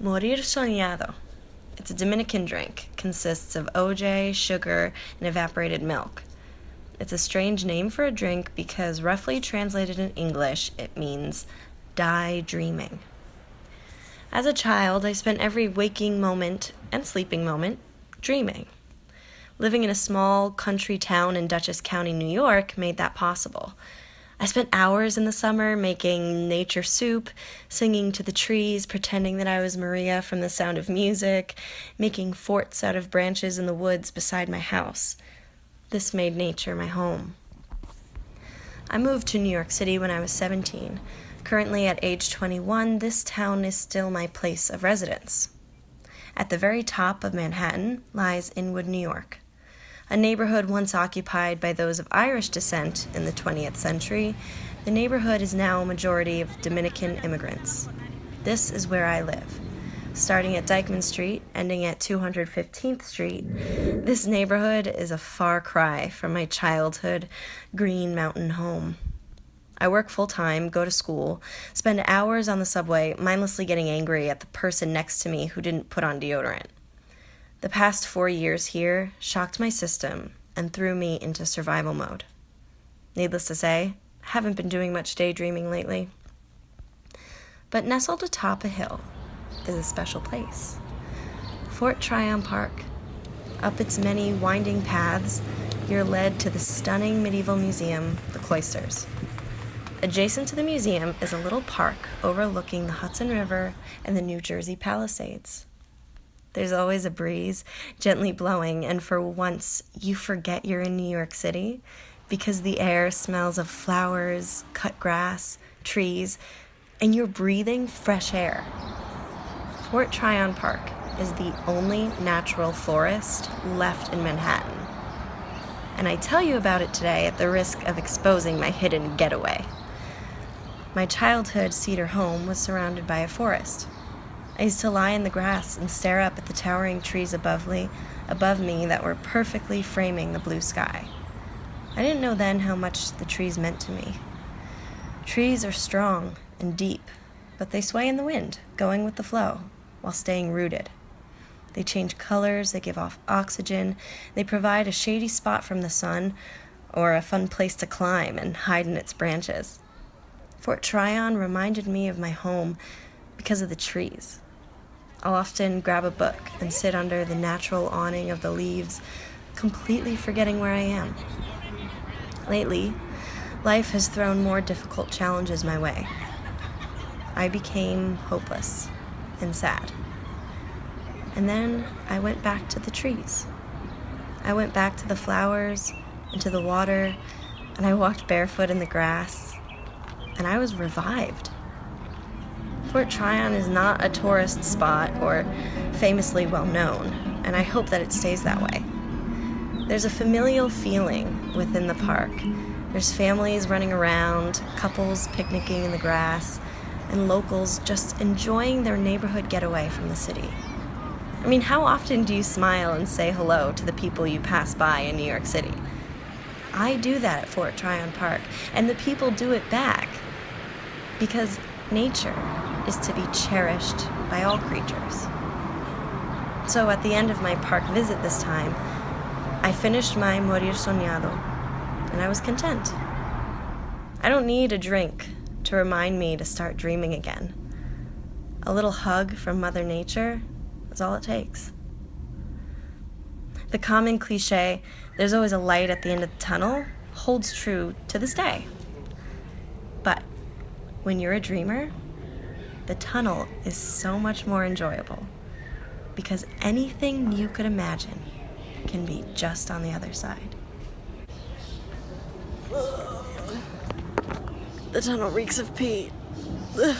Morir Soñado. It's a Dominican drink. Consists of OJ, sugar, and evaporated milk. It's a strange name for a drink because roughly translated in English, it means die dreaming. As a child, I spent every waking moment and sleeping moment dreaming. Living in a small country town in Dutchess County, New York, made that possible. I spent hours in the summer making nature soup, singing to the trees, pretending that I was Maria from The Sound of Music, making forts out of branches in the woods beside my house. This made nature my home. I moved to New York City when I was 17. Currently at age 21, this town is still my place of residence. At the very top of Manhattan lies Inwood, New York. A neighborhood once occupied by those of Irish descent in the 20th century, the neighborhood is now a majority of Dominican immigrants. This is where I live. Starting at Dyckman Street, ending at 215th Street, this neighborhood is a far cry from my childhood Green Mountain home. I work full-time, go to school, spend hours on the subway mindlessly getting angry at the person next to me who didn't put on deodorant. The past 4 years here shocked my system and threw me into survival mode. Needless to say, I haven't been doing much daydreaming lately. But nestled atop a hill is a special place. Fort Tryon Park. Up its many winding paths, you're led to the stunning medieval museum, the Cloisters. Adjacent to the museum is a little park overlooking the Hudson River and the New Jersey Palisades. There's always a breeze gently blowing, and for once you forget you're in New York City because the air smells of flowers, cut grass, trees, and you're breathing fresh air. Fort Tryon Park is the only natural forest left in Manhattan. And I tell you about it today at the risk of exposing my hidden getaway. My childhood Cedar home was surrounded by a forest. I used to lie in the grass and stare up at the towering trees above me that were perfectly framing the blue sky. I didn't know then how much the trees meant to me. Trees are strong and deep, but they sway in the wind, going with the flow, while staying rooted. They change colors, they give off oxygen, they provide a shady spot from the sun, or a fun place to climb and hide in its branches. Fort Tryon reminded me of my home because of the trees. I'll often grab a book and sit under the natural awning of the leaves, completely forgetting where I am. Lately, life has thrown more difficult challenges my way. I became hopeless and sad. And then I went back to the trees. I went back to the flowers and to the water, and I walked barefoot in the grass, and I was revived. Fort Tryon is not a tourist spot or famously well known, and I hope that it stays that way. There's a familial feeling within the park. There's families running around, couples picnicking in the grass, and locals just enjoying their neighborhood getaway from the city. I mean, how often do you smile and say hello to the people you pass by in New York City? I do that at Fort Tryon Park, and the people do it back. Because nature is to be cherished by all creatures. So at the end of my park visit this time, I finished my Morir Soñado, and I was content. I don't need a drink to remind me to start dreaming again. A little hug from Mother Nature is all it takes. The common cliche, there's always a light at the end of the tunnel, holds true to this day. But when you're a dreamer, the tunnel is so much more enjoyable because anything you could imagine can be just on the other side. The tunnel reeks of pee. Ugh.